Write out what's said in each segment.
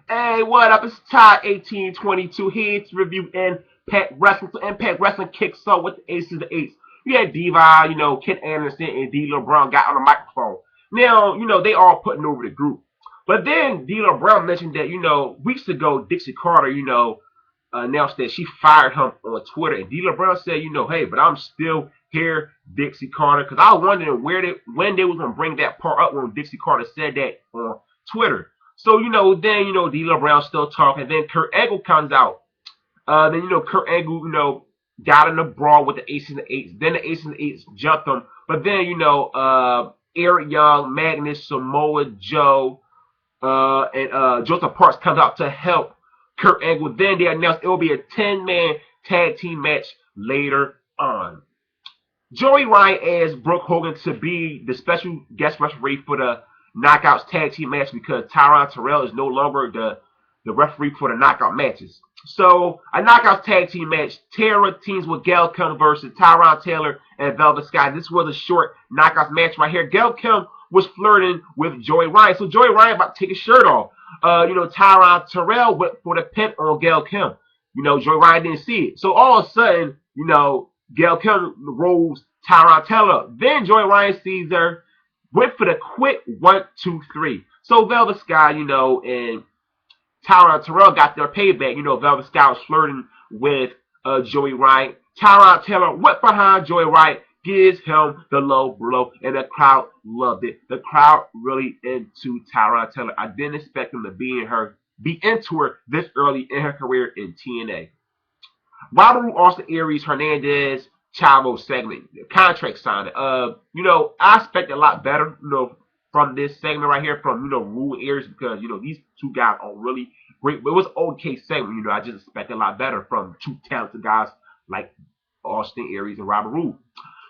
Hey, what up? It's Todd 1822 here to review Impact Wrestling. So Impact Wrestling kicks off with the Aces of the Eights. You had Diva, Ken Anderson and D'Lo Brown got on the microphone. Now, they all putting over the group. But then D'Lo Brown mentioned that, weeks ago, Dixie Carter, announced that she fired him on Twitter. And D'Lo Brown said, hey, but I'm still here, Dixie Carter, because I wondered when they was gonna bring that part up when Dixie Carter said that on Twitter. So then D'Lo Brown still talking. Then Kurt Angle comes out. Then Kurt Angle got in the brawl with the Aces and the Eights. Then the Aces and the Eights jumped him. But then Eric Young, Magnus, Samoa Joe, and Joseph Parks comes out to help Kurt Angle. Then they announced it will be a 10-man tag team match later on. Joey Ryan asked Brooke Hogan to be the special guest referee for the Knockouts tag team match because Tyron Terrell is no longer the referee for the knockout matches. So a Knockouts tag team match, Tara teams with Gail Kim versus Tyron Taylor and Velvet Sky. This was a short Knockouts match right here. Gail Kim was flirting with Joey Ryan. So Joey Ryan about to take his shirt off. Tyron Terrell went for the pin on Gail Kim. Joey Ryan didn't see it. So all of a sudden, Gail Kim rolls Tyron Taylor. Then Joey Ryan sees her, went for the quick 1, 2, 3. So Velvet Sky, and Tyron Terrell got their payback. Velvet Sky was flirting with Joey Ryan. Tyron Taylor went behind Joey Ryan, gives him the low blow, and the crowd loved it. The crowd really into Tyron Taylor. I didn't expect him to be into her this early in her career in TNA. Robert Austin Aries Hernandez Chavo segment, contract signing. I expect a lot better, from this segment right here from, Rule Aries because, these two guys are really great. But it was an okay segment, I just expect a lot better from two talented guys like Austin Aries and Robert Roode.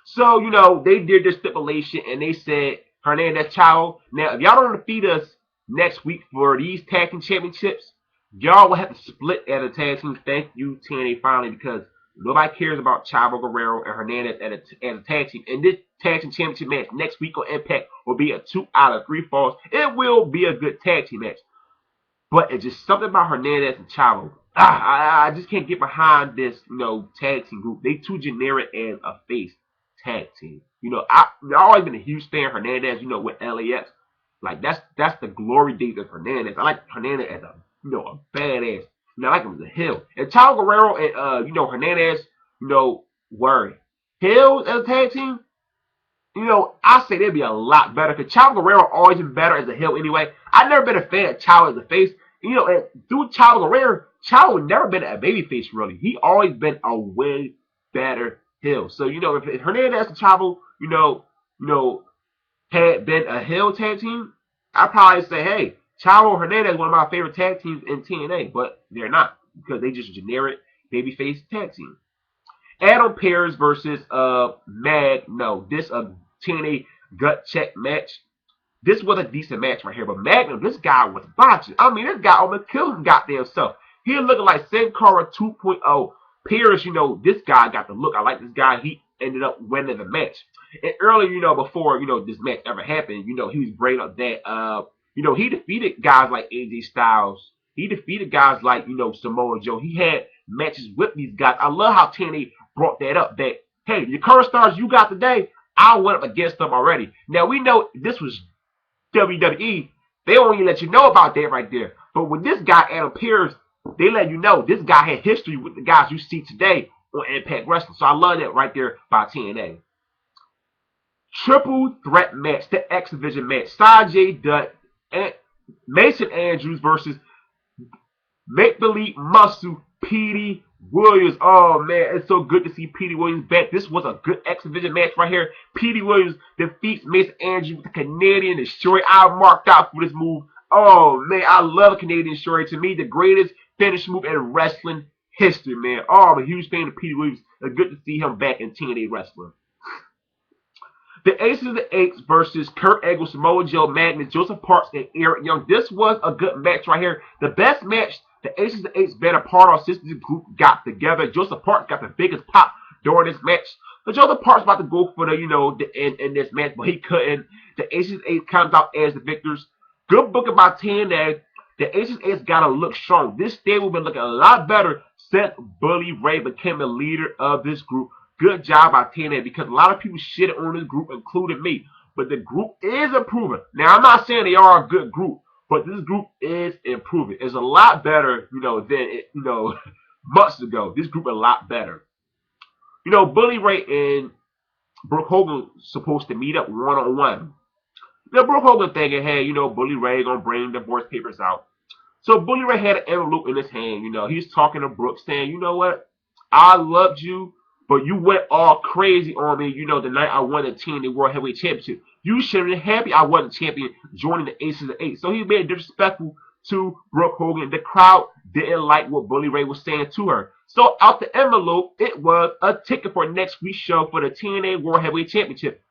So, they did their stipulation and they said, Hernandez Chavo, now if y'all don't defeat us next week for these tag team championships, y'all will have to split as a tag team. Thank you, TNA, finally, because nobody cares about Chavo Guerrero and Hernandez as a tag team. And this tag team championship match next week on Impact will be a 2 out of 3 falls. It will be a good tag team match. But it's just something about Hernandez and Chavo. I just can't get behind this, tag team group. They too generic as a face tag team. I've always been a huge fan of Hernandez, with LAX. Like, that's the glory days of Hernandez. I like Hernandez as a badass. I like him as a heel. And Chavo Guerrero and Hernandez, were heels as a tag team. I say they'd be a lot better because Chavo Guerrero always been better as a heel anyway. I've never been a fan of Chavo as a face. And through Chavo Guerrero, Chavo never been a babyface really. He always been a way better heel. So if Hernandez and Chavo, had been a heel tag team, I'd probably say, hey, Chavo Hernandez is one of my favorite tag teams in TNA, but they're not because they just generic babyface tag team. Adam Pearce versus Mag. No, this TNA gut check match. This was a decent match right here, but Magnum, this guy was botching. I mean, this guy almost killed his goddamn self. He looking like Sin Cara 2.0. Pearce, this guy got the look. I like this guy. He ended up winning the match. And earlier, before this match ever happened, he was bringing up that he defeated guys like AJ Styles. He defeated guys like, Samoa Joe. He had matches with these guys. I love how TNA brought that up. That, hey, the current stars you got today, I went up against them already. Now, we know this was WWE. They don't even let you know about that right there. But with this guy, Adam Pearce, they let you know this guy had history with the guys you see today on Impact Wrestling. So I love that right there by TNA. Triple threat match, the X Division match. Sanjay Dutt and Mason Andrews versus Make Believe Muscle Petey Williams. Oh man, it's so good to see Petey Williams back. This was a good X Division match right here. Petey Williams defeats Mason Andrews with the Canadian Destroyer. I marked out for this move. Oh man, I love Canadian Destroyer. To me, the greatest finish move in wrestling history, man. Oh, I'm a huge fan of Petey Williams. It's good to see him back in TNA wrestling. The Aces of the Eights versus Kurt Angle, Samoa Joe, Magnus, Joseph Parks, and Eric Young. This was a good match right here. The best match the Aces of the Eights been a part of since this group got together. Joseph Parks got the biggest pop during this match. But Joseph Parks about to go for the end in this match, but he couldn't. The Aces of the Eights comes out as the victors. Good booking by TNA. The Aces Ace gotta look strong. This stable been looking a lot better since Bully Ray became the leader of this group. Good job by TNA because a lot of people shitted on this group, including me. But the group is improving. Now I'm not saying they are a good group, but this group is improving. It's a lot better, than months ago. This group is a lot better. Bully Ray and Brooke Hogan supposed to meet up one on one. Brooke Hogan thinking, hey, Bully Ray gonna bring the divorce papers out. So Bully Ray had an envelope in his hand. He's talking to Brooke, saying, you know what? I loved you, but you went all crazy on me, the night I won the TNA World Heavyweight Championship. You should have been happy I wasn't champion joining the Aces of Eight. So he made it disrespectful to Brooke Hogan. The crowd didn't like what Bully Ray was saying to her. So out the envelope, it was a ticket for next week's show for the TNA World Heavyweight Championship.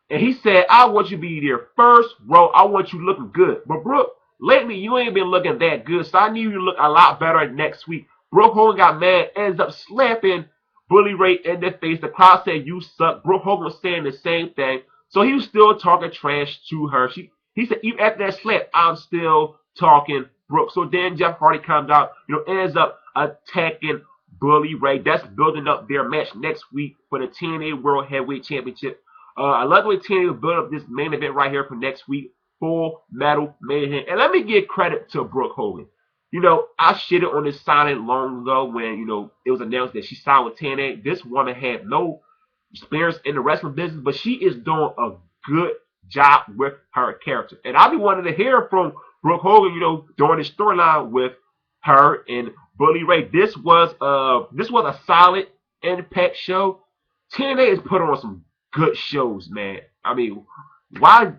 And he said, I want you to be there first row. I want you looking good. But Brooke, lately you ain't been looking that good, so I need you to look a lot better next week. Brooke Hogan got mad, ends up slapping Bully Ray in the face. The crowd said, you suck. Brooke Hogan was saying the same thing. So he was still talking trash to her. He said, even after that slap, I'm still talking Brooke. So then Jeff Hardy comes out, ends up attacking Bully Ray. That's building up their match next week for the TNA World Heavyweight Championship. I love the way TNA will build up this main event right here for next week. Full Metal Mayhem. And let me give credit to Brooke Hogan. I shitted on this signing long ago when, it was announced that she signed with TNA. This woman had no experience in the wrestling business, but she is doing a good job with her character. And I be wanting to hear from Brooke Hogan, during this storyline with her and Bully Ray. This was a solid Impact show. TNA has put on some good shows, man. I mean, why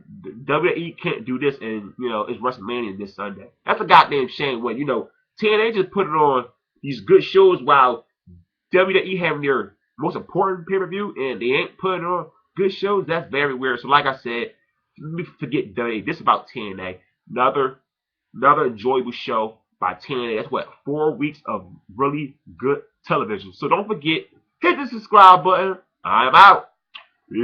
WWE can't do this and, it's WrestleMania this Sunday? That's a goddamn shame when, TNA just put it on these good shows while WWE having their most important pay-per-view and they ain't putting on good shows. That's very weird. So like I said, let me forget WWE. This is about TNA. Another enjoyable show by TNA. That's 4 weeks of really good television. So don't forget, hit the subscribe button. I'm out. Peace.